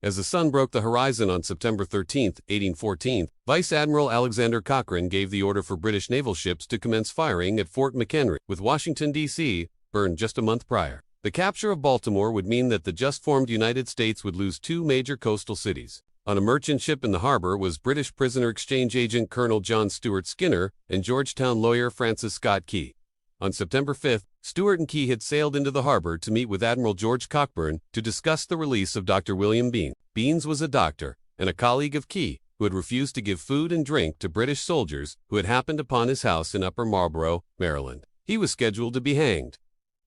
As the sun broke the horizon on September 13, 1814, Vice Admiral Alexander Cochrane gave the order for British naval ships to commence firing at Fort McHenry, with Washington, D.C., burned just a month prior. The capture of Baltimore would mean that the just-formed United States would lose two major coastal cities. On a merchant ship in the harbor was British prisoner exchange agent Colonel John Stuart Skinner and Georgetown lawyer Francis Scott Key. On September 5th, Stuart and Key had sailed into the harbor to meet with Admiral George Cockburn to discuss the release of Dr. William Bean. Beans was a doctor and a colleague of Key who had refused to give food and drink to British soldiers who had happened upon his house in Upper Marlboro, Maryland. He was scheduled to be hanged.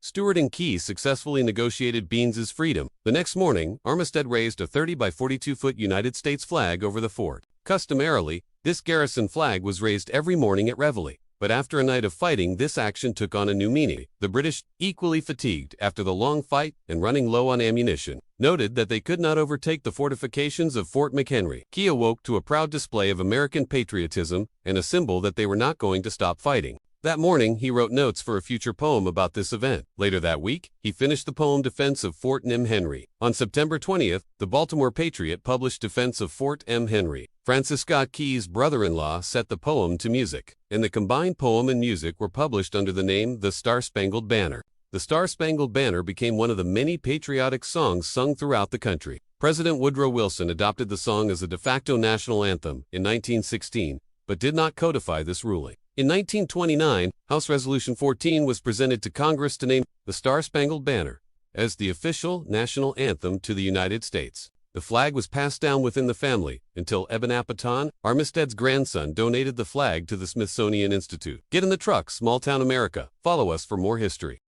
Stuart and Key successfully negotiated Beans's freedom. The next morning, Armistead raised a 30 by 42-foot United States flag over the fort. Customarily, this garrison flag was raised every morning at reveille. But after a night of fighting, this action took on a new meaning. The British, equally fatigued after the long fight and running low on ammunition, noted that they could not overtake the fortifications of Fort McHenry. Key awoke to a proud display of American patriotism and a symbol that they were not going to stop fighting. That morning, he wrote notes for a future poem about this event. Later that week, he finished the poem Defense of Fort McHenry. On September 20th, the Baltimore Patriot published Defense of Fort McHenry. Francis Scott Key's brother-in-law set the poem to music, and the combined poem and music were published under the name The Star-Spangled Banner. The Star-Spangled Banner became one of the many patriotic songs sung throughout the country. President Woodrow Wilson adopted the song as a de facto national anthem in 1916, but did not codify this ruling. In 1929, House Resolution 14 was presented to Congress to name the Star-Spangled Banner as the official national anthem to the United States. The flag was passed down within the family until Eben Appeton, Armistead's grandson, donated the flag to the Smithsonian Institute. Get in the truck, small-town America. Follow us for more history.